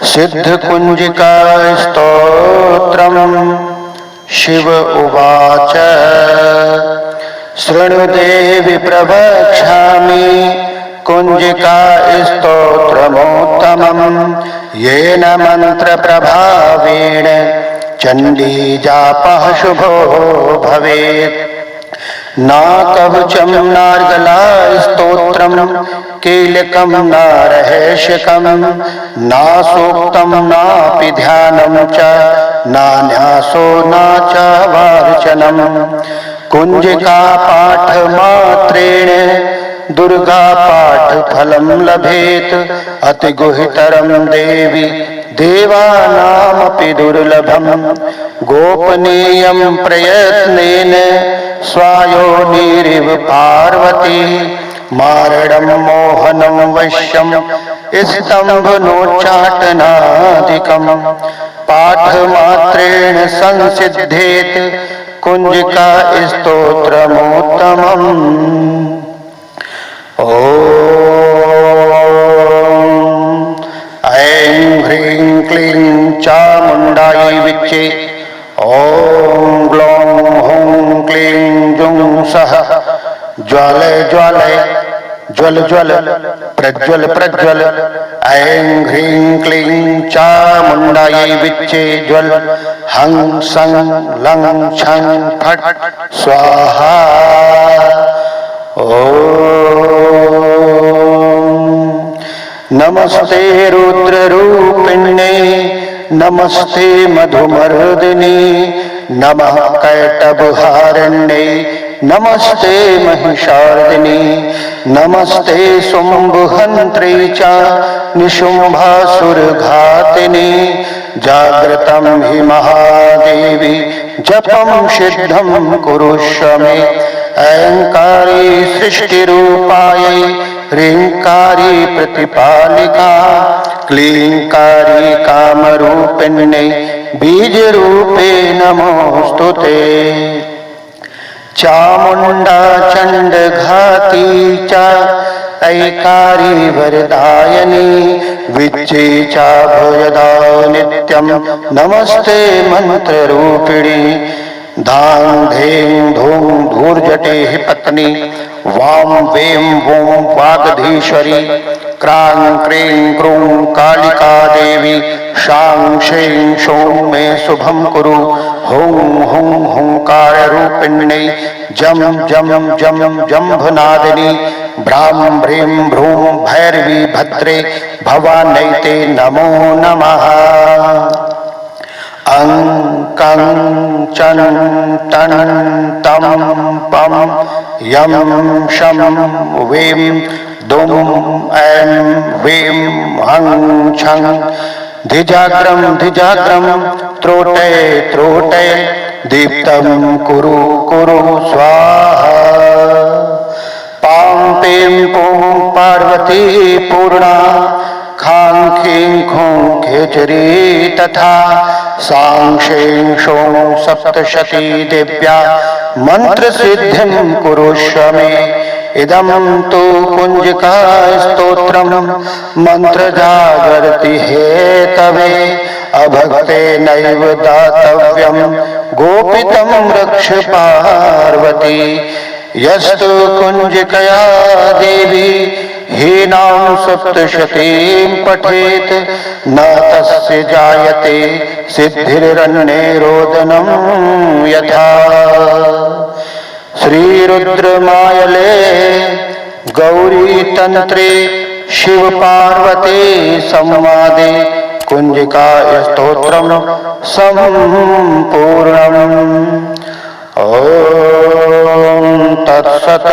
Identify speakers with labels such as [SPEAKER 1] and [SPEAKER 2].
[SPEAKER 1] सिद्धकुञ्जिका स्तोत्रम्। शिव उवाच शृणु देवि प्रवक्ष्यामि कुञ्जिका स्तोत्रमोत्तमम् येन मन्त्रप्रभावेण चण्डी जापः शुभो भवेत्। न कवचं नार्गला स्तोत्रम् कीलकं न रहस्यकं न सूक्तं नापि ध्यानं च न न्यासो न च वार्चनम्। कुञ्जिका पाठमात्रेण दुर्गा पाठफलं लभेत्। अतिगुहितरं देवी देवानामपि दुर्लभम्। गोपनीयं प्रयत्नेन स्वायोनिरिव पार्वती मारणं मोहनं वश्यं स्तम्भनोच्चाटनादिकम्। पाठमात्रेण संसिद्धेत् कुञ्जिका स्तोत्रमोत्तमम्। ऐं ह्रीं क्लीं चामुण्डायै विच्चे। ॐ ग्लौं हूं क्लीं जुं सः ज्वालय ज्वालय ज्वल ज्वल प्रज्वल प्रज्वल। ऐं ह्रीं क्लीं चामुण्डायै विच्चे ज्वल। हं सं लं छं फट् स्वाहा। नमस्ते रुद्ररूपिण्ये नमस्ते मधुमर्दिनी नमः कैटभहारण्ये नमस्ते महिषार्दिनी नमस्ते शुम्भहन्त्रे च निशुम्भासुरघातिनी। जागृतं हि महादेवी जपं सिद्धं कुरुष्व मे। ऐंकारी सृष्टिरूपायै ह्रींकारी प्रतिपालिका क्लींकारी कामरूपिण्यै बीजरूपे नमोऽस्तुते। चामुण्डा चण्डघाती च ऐकारी वरदायिनी विच्चे चाभयदा नित्यं नमस्ते मन्त्ररूपिणी। धां धें धूं धूर्जटेः पत्नी वां वें वों वागधीश्वरी। क्रां क्रीं क्रूं कालिका देवी शां शैं शौं मे शुभं कुरु। हुं हुं हुंकाररूपिण्यै जं जं जं जम्भनादिनी भ्रां भ्रीं भ्रूं भैरवी भद्रे भवान्यै नमो नमः। अं कं चं तं तं पं यं शं वीं दुं ऐं वीं हं छं। धिजाग्रं धिजाग्रं त्रोटे त्रोटे दीप्तं कुरु कुरु स्वाहा। पां पीं पूं पार्वती पूर्णा खां खीं खूं खेचरी तथा सां शें शों सप्तशती देव्या मन्त्रसिद्धिं कुरुष्व मे। इदं तु कुञ्जिका स्तोत्रं मन्त्रजागर्ति हेतवे। अभक्तेनैव दातव्यं गोपितं रक्ष पार्वती। यस्तु कुञ्जिकया देवी हीनां सप्तशतीं पठेत् न तस्य जायते सिद्धिरन्यरोदनं यथा। श्रीरुद्रमायले गौरीतन्त्रे शिवपार्वती संवादे कुञ्जिका स्तोत्रं सम्पूर्णम्। ॐ तत्सत्।